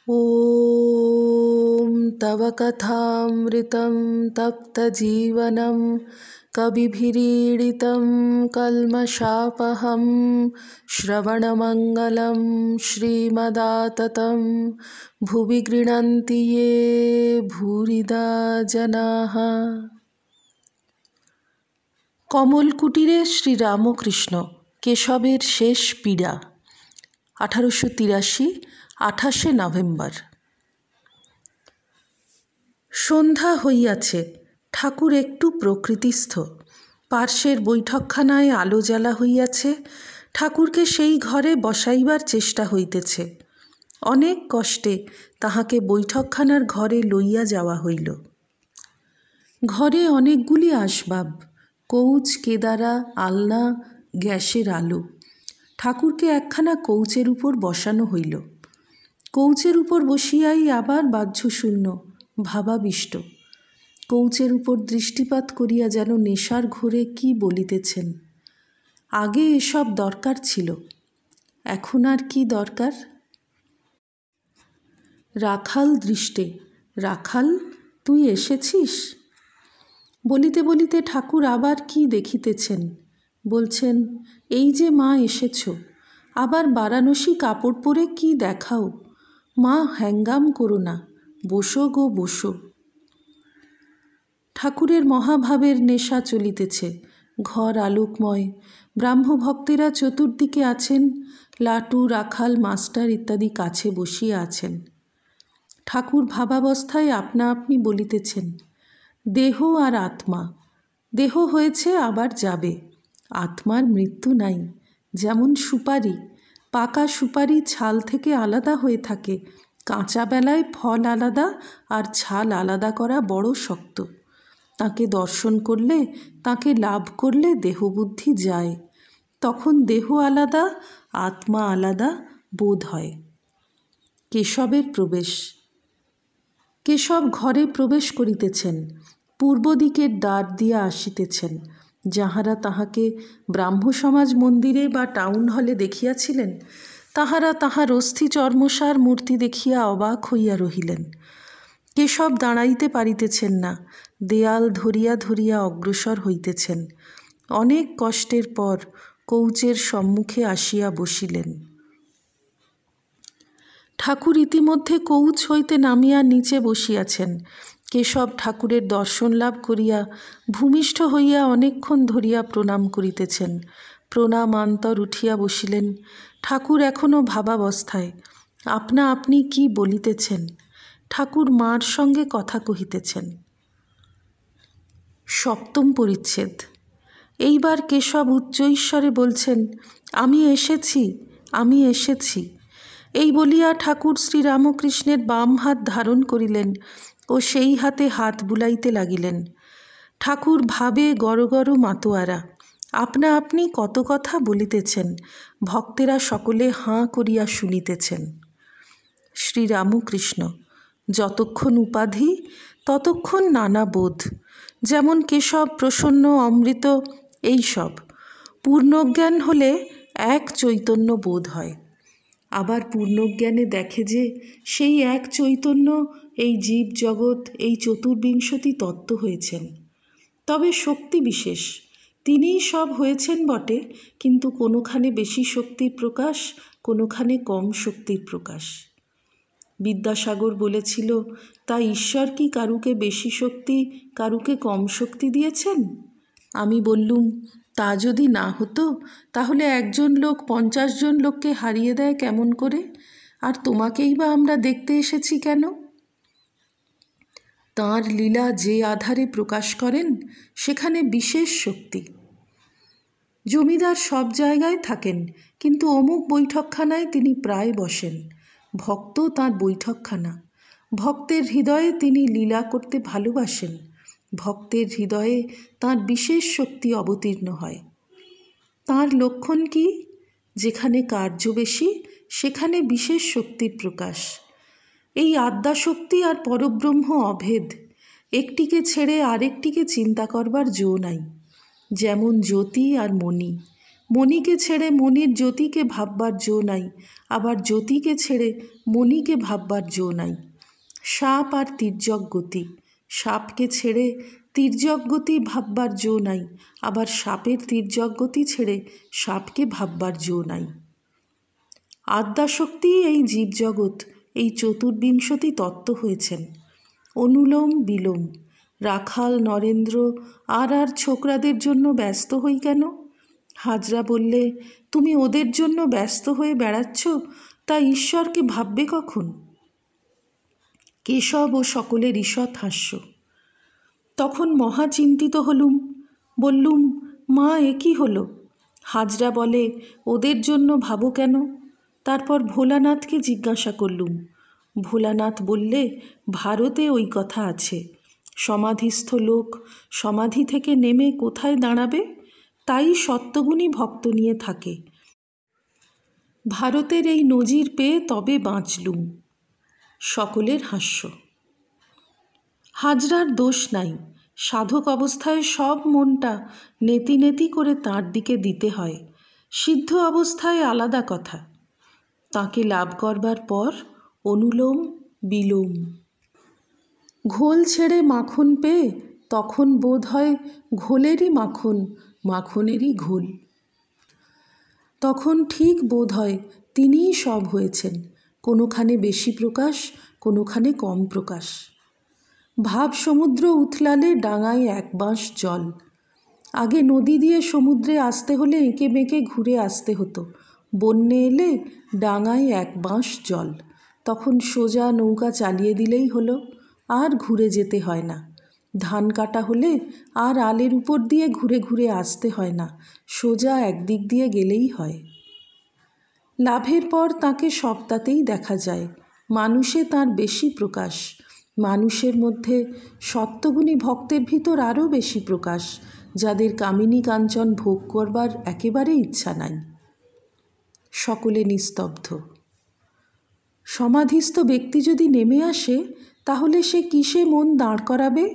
ॐ तव कथामृतं तप्तजीवनं कविभिरीडितं कल्मषापहं श्रवणमङ्गलं श्रीमदाततं भुवि गृह्णन्ति ये भूरिदा जनाः। কমলকুটিরে শ্রীরামকৃষ্ণ কেশবের শেষ পীড়া 1883 28 নভেম্বর। সন্ধ্যা হইয়াছে, ঠাকুর একটু প্রকৃতিস্থ। পার্শ্বের বৈঠকখানায় আলো জ্বালা হইয়াছে, ঠাকুরকে সেই ঘরে বসাইবার চেষ্টা হইতেছে। অনেক কষ্টে তাহাকে বৈঠকখানার ঘরে লইয়া যাওয়া হইল। ঘরে অনেকগুলি আসবাব, কৌচ, কেদারা, আলনা, গ্যাসের আলো। ঠাকুরকে একখানা কৌচের উপর বসানো হইল। কৌচের উপর বসিয়াই আবার বাহ্যশূন্য, ভাবাবিষ্ট। কৌচের উপর দৃষ্টিপাত করিয়া যেন নেশার ঘোরে কি বলিতেছেন। আগে এসব দরকার ছিল, এখন আর কি দরকার? রাখাল দৃষ্টে, রাখাল তুই এসেছিস? বলিতে বলিতে ঠাকুর আবার কি দেখিতেছেন। বলছেন, এই যে মা এসেছ, আবার বারাণসী কাপড় পরে কি দেখাও। মা, হ্যাঙ্গাম করো না, বসো গো বসো। ঠাকুরের মহাভাবের নেশা চলিতেছে। ঘর আলোকময়, ব্রাহ্মভক্তেরা চতুর্দিকে আছেন, লাটু, রাখাল, মাস্টার ইত্যাদি কাছে বসিয়া আছেন। ঠাকুর ভাবাবস্থায় আপনা আপনি বলিতেছেন, দেহ আর আত্মা, দেহ হয়েছে আবার যাবে, আত্মার মৃত্যু নাই। যেমন সুপারি, পাকা সুপারি ছাল থেকে আলাদা হয়ে থাকে, কাঁচা বেলায় ফল আলাদা আর ছাল আলাদা করা বড় শক্ত। তাকে দর্শন করলে, তাকে লাভ করলে দেহবুদ্ধি যায়, তখন দেহ আলাদা আত্মা আলাদা বোধ হয়। কেশবের প্রবেশ। কেশব ঘরে প্রবেশ করিতেছেন, পূর্ব দিকের দ্বার দিয়া আসিতেছেন। যাহারা তাহাকে ব্রাহ্মসমাজ মন্দিরে বা টাউন হলে দেখিয়াছিলেন, তাহারা তাহার অস্থি চর্মসার মূর্তি দেখিয়া অবাক হইয়া রহিলেন। কেশব দাঁড়াইতে পারিতেছেন না, দেয়াল ধরিয়া ধরিয়া অগ্রসর হইতেছেন। অনেক কষ্টের পর কৌচের সম্মুখে আসিয়া বসিলেন। ঠাকুর ইতিমধ্যে কৌচ হইতে নামিয়া নিচে বসিয়াছেন। কেশব ঠাকুরের দর্শন লাভ করিয়া ভূমিষ্ঠ হইয়া অনেকক্ষণ ধরিয়া প্রণাম করিতেছেন। প্রণামান্তর উঠিয়া বসিলেন। ঠাকুর এখনও ভাবাবস্থায়, আপনা আপনি কি বলিতেছেন। ঠাকুর মার সঙ্গে কথা কহিতেছেন। সপ্তম পরিচ্ছেদ। এইবার কেশব উচ্চৈঃস্বরে বলছেন, আমি এসেছি, আমি এসেছি। এই বলিয়া ঠাকুর শ্রীরামকৃষ্ণের বাম হাত ধারণ করিলেন ও সেই হাতে হাত বুলাইতে লাগিলেন। ঠাকুর ভাবে গড় মাতোয়ারা, আপনা আপনি কত কথা বলিতেছেন, ভক্তেরা সকলে হাঁ করিয়া শুনিতেছেন। শ্রীরামকৃষ্ণ, যতক্ষণ উপাধি ততক্ষণ নানা বোধ। যেমন কেশব, প্রসন্ন, অমৃত, এইসব। পূর্ণজ্ঞান হলে এক চৈতন্য বোধ হয়। আবার পূর্ণজ্ঞানে দেখে যে সেই এক চৈতন্য এই জীব জগৎ, এই চতুর্বিংশতি তত্ত্ব হয়েছেন। তবে শক্তি বিশেষ, তিনিই সব হয়েছেন বটে, কিন্তু কোনোখানে বেশি শক্তির প্রকাশ, কোনোখানে কম শক্তির প্রকাশ। বিদ্যাসাগর বলেছিল, তা ঈশ্বর কি কারুকে বেশি শক্তি, কারুকে কম শক্তি দিয়েছেন? আমি বললুম, তা যদি না হতো তাহলে একজন লোক 50 জন লোককে হারিয়ে দেয় কেমন করে? আর তোমাকেই বা আমরা দেখতে এসেছি কেন? তাঁর লীলা যে আধারে প্রকাশ করেন সেখানে বিশেষ শক্তি। জমিদার সব জায়গায় থাকেন, কিন্তু অমুক বৈঠকখানায় তিনি প্রায় বসেন। ভক্ত তাঁর বৈঠকখানা। ভক্তের হৃদয়ে তিনি লীলা করতে ভালোবাসেন। ভক্তের হৃদয়ে তাঁর বিশেষ শক্তি অবতীর্ণ হয়। তাঁর লক্ষণ কি? যেখানে কার্য বেশি সেখানে বিশেষ শক্তির প্রকাশ। এই আদ্যাশক্তি আর পরব্রহ্ম অভেদ, একটিকে ছেড়ে আরেকটিকে চিন্তা করবার জো নাই। যেমন জ্যোতি আর মণি, মণিকে ছেড়ে মনির জ্যোতিকে ভাববার জো নাই, আবার জ্যোতিকে ছেড়ে মণিকে ভাববার জো নাই। সাপ আর তির্যক গতি, সাপকে ছেড়ে তির্যক গতি ভাববার জো নাই, আবার সাপের তির্যক গতি ছেড়ে সাপকে ভাববার জো নাই। আদ্যাশক্তি এই জীবজগৎ, এই চতুর্বিংশতি তত্ত্ব হয়েছেন। অনুলোম বিলোম। রাখাল নরেন্দ্র আর ছোকরাদের জন্য ব্যস্ত হই কেন? হাজরা বললে, তুমি ওদের জন্য ব্যস্ত হয়ে বেড়াচ্ছ, তা ঈশ্বরকে ভাববে কখন? কেশব ও সকলের ঈষৎ হাস্য। তখন মহা চিন্তিত হলুম। বললুম, মা এ কী হলো? হাজরা বলে, ওদের জন্য ভাবো কেন? তারপর ভোলানাথকে জিজ্ঞাসা করলুম। ভোলানাথ বললে, ভারতে ওই কথা আছে, সমাধিস্থ লোক সমাধি থেকে নেমে কোথায় দাঁড়াবে, তাই সত্যগুণী ভক্ত নিয়ে থাকে। ভারতের এই নজির পেয়ে তবে বাঁচলুম। সকলের হাস্য। হাজরার দোষ নাই, সাধক অবস্থায় সব মনটা নেতি নেতি করে তাঁর দিকে দিতে হয়, সিদ্ধ অবস্থায় আলাদা কথা। তাকে লাভ করবার পর অনুলোম বিলোম। ঘোল ছেড়ে মাখন পেয়ে তখন বোধ হয় ঘোলেরই মাখন, মাখনেরই ঘোল। তখন ঠিক বোধ হয় তিনিই সব হয়েছেন, কোনোখানে বেশি প্রকাশ, কোনোখানে কম প্রকাশ। ভাব সমুদ্র উথলালে ডাঙায় এক বাঁশ জল। আগে নদী দিয়ে সমুদ্রে আসতে হলে এঁকে বেঁকে ঘুরে আসতে হতো, বন্যে এলে ডাঙায় এক বাঁশ জল, তখন সোজা নৌকা চালিয়ে দিলেই হলো, আর ঘুরে যেতে হয় না। ধান কাটা হলে আর আলের উপর দিয়ে ঘুরে ঘুরে আসতে হয় না, সোজা একদিক দিয়ে গেলেই হয়। লাভের পর তাকে সবটাতেই দেখা যায়, মানুষে তার বেশি প্রকাশ, মানুষের মধ্যে সত্যগুণী ভক্তের ভিতর আরও বেশি প্রকাশ, যাদের কামিনী কাঞ্চন ভোগ করবার একেবারে ইচ্ছা নাই। সকলে নিস্তব্ধ। সমাধিস্থ ব্যক্তি যদি নেমে আসে, তাহলে সে কিসে মন দাঁড় করাবে?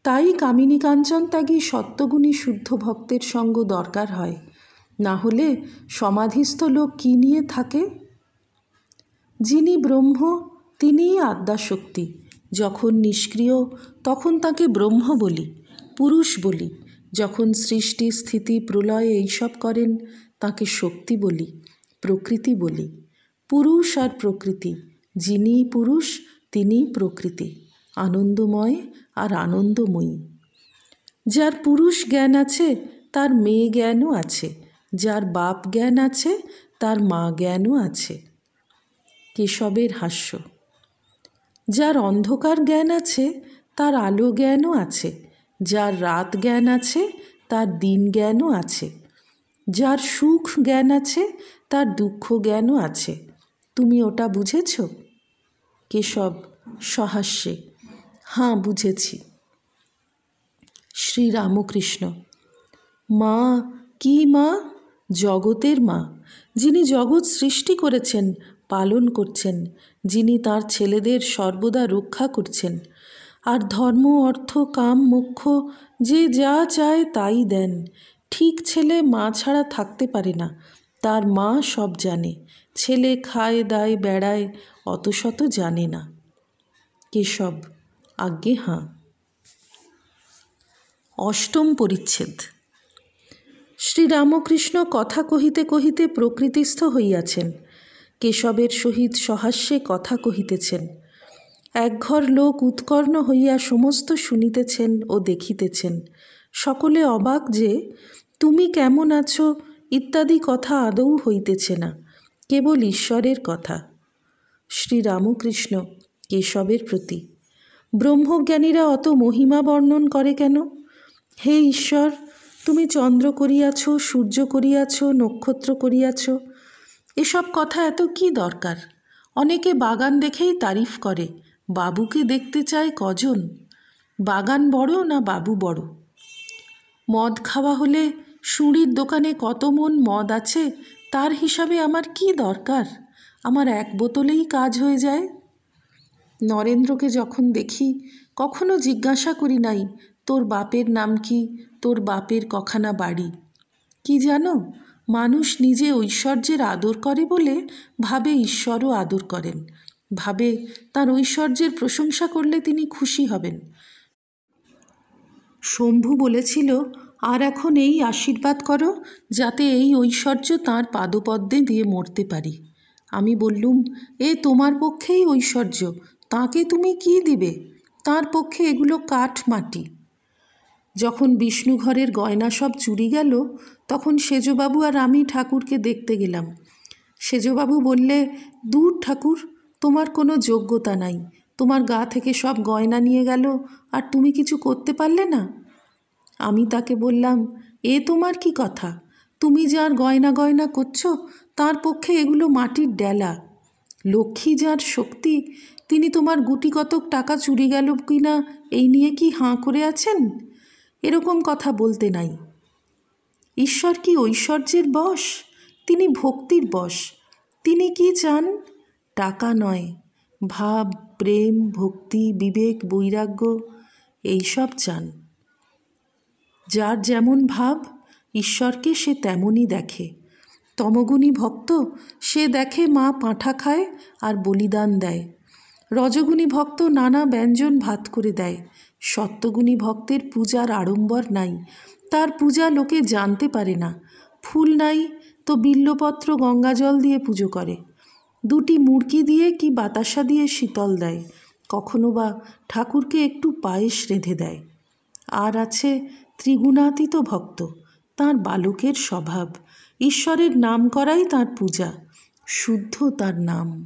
তাই কামিনী কাঞ্চন ত্যাগী সত্যগুণী শুদ্ধ ভক্তের সঙ্গ দরকার হয়, না হলে সমাধিস্থ লোক কী নিয়ে থাকে? যিনি ব্রহ্ম তিনিই আদ্যাশক্তি। যখন নিষ্ক্রিয় তখন তাকে ব্রহ্ম বলি, পুরুষ বলি। যখন সৃষ্টি স্থিতি প্রলয় এইসব করেন তাকে শক্তি বলি, প্রকৃতি বলি। পুরুষ আর প্রকৃতি, যিনিই পুরুষ তিনিই প্রকৃতি, আনন্দময় আর আনন্দময়ী। যার পুরুষ জ্ঞান আছে তার মেয়ে জ্ঞানও আছে, যার বাপ জ্ঞান আছে তার মা জ্ঞানও আছে। কেশবের হাস্য। যার অন্ধকার জ্ঞান আছে তার আলো জ্ঞানও আছে, যার রাত জ্ঞান আছে তার দিন জ্ঞানও আছে, যার সুখ জ্ঞান আছে তার দুঃখ জ্ঞানও আছে। তুমি ওটা বুঝেছ? কেশব সহাস্যে, হাঁ বুঝেছি। শ্রীরামকৃষ্ণ, মা কি মা? জগতের মা, যিনি জগৎ সৃষ্টি করেছেন, পালন করছেন, যিনি তার ছেলেদের সর্বদা রক্ষা করছেন, আর ধর্ম অর্থ কাম মোক্ষ যে যা চায় তাই দেন। ঠিক ছেলে মা ছাড়া থাকতে পারে না, তার মা সব জানে। ছেলে খায় দায় বেড়ায়, অত শত জানে না। কেশব, আজ্ঞে হাঁ। অষ্টম পরিচ্ছেদ। শ্রীরামকৃষ্ণ কথা কহিতে কহিতে প্রকৃতিস্থ হইয়াছেন, কেশবের সহিত সহাস্যে কথা কহিতেছেন। একঘর লোক উৎকর্ণ হইয়া সমস্ত শুনিতেছেন ও দেখিতেছেন। সকলে অবাক যে তুমি কেমন আছো ইত্যাদি কথা আদৌ হইতেছে না, কেবল ঈশ্বরের কথা। শ্রীরামকৃষ্ণ কেশবের প্রতি, ব্রহ্মজ্ঞানীরা অত মহিমা বর্ণন করে কেন? হে ঈশ্বর, তুমি চন্দ্র করিয়াছ, সূর্য করিয়াছ, নক্ষত্র করিয়াছ, এসব কথা এত কি দরকার? অনেকে বাগান দেখেই তারিফ করে, বাবুকে দেখতে চায় কজন? বাগান বড় না বাবু বড়? মদ খাওয়া হলে সুঁড়ির দোকানে কত মন মদ আছে তার হিসাবে আমার কি দরকার? আমার এক বোতলেই কাজ হয়ে যায়। নরেন্দ্রকে যখন দেখি কখনো জিজ্ঞাসা করি নাই, তোর বাপের নাম কি, তোর বাপের কখানা বাড়ি? কি জানো, মানুষ নিজে ঐশ্বর্যের আদর করে বলে ভাবে ঈশ্বরও আদর করেন, ভাবে তার ঐশ্বর্যের প্রশংসা করলে তিনি খুশি হবেন। শম্ভু বলেছিল, আর এখন এই আশীর্বাদ করো যাতে এই ঐশ্বর্য তাঁর পাদপদ্মে দিয়ে মরতে পারি। আমি বললুম, এ তোমার পক্ষেই ঐশ্বর্য, তাকে তুমি কি দিবে? তার পক্ষে এগুলো কাঠ মাটি। যখন বিষ্ণুঘরের গয়না সব চুরি গেল, তখন সেজবাবু আর আমি ঠাকুরকে দেখতে গেলাম। সেজবাবু বললে, দূর ঠাকুর, তোমার কোনো যোগ্যতা নাই, তোমার গা থেকে সব গয়না নিয়ে গেল আর তুমি কিছু করতে পারলে না। আমি তাকে বললাম, এ তোমার কি কথা? তুমি যার গয়না গয়না করছো তার পক্ষে এগুলো মাটির ডেলা। লক্ষ্মী যার শক্তি, তিনি তোমার গুটি কতক টাকা চুরি গেল কিনা এই নিয়ে কি হাঁ করে আছেন? এরকম কথা বলতে নাই। ঈশ্বর কি ঐশ্বর্যের বশ? তিনি ভক্তির বশ। তিনি কি চান? টাকা নয়, ভাব, প্রেম, ভক্তি, বিবেক, বৈরাগ্য এইসব চান। যার যেমন ভাব, ঈশ্বরকে সে তেমনই দেখে। তমগুণী ভক্ত, সে দেখে মা পাঁঠা খায় আর বলিদান দেয়। রজগুণী ভক্ত নানা ব্যঞ্জন ভাত করে দেয়। সত্যগুণী ভক্তের পূজার আড়ম্বর নাই, তার পূজা লোকে জানতে পারে না। ফুল নাই তো বিল্বপত্র গঙ্গাজল দিয়ে পুজো করে, দুটি মুড়কি দিয়ে কি বাতাসা দিয়ে শীতল দেয়, কখনো বা ঠাকুরকে একটু পায়েস রেঁধে দেয়। আর আছে ত্রিগুণাতীত ভক্ত, তাঁর বালকের স্বভাব, ঈশ্বরের নাম করাই তাঁর পূজা, শুদ্ধ তার নাম।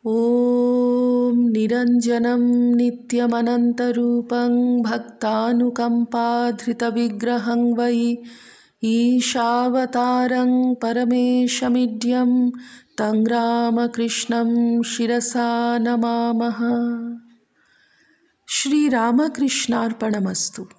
ওম নিরঞ্জনম নিত্যমনন্তরূপং ভক্তানুকম্পাধৃতবিগ্রহং বৈ ঈশাবতারং পরমেশমিড্যম তং রামকৃষ্ণং শিরসা নমামঃ। শ্রীরামকৃষ্ণার্পণমস্তু।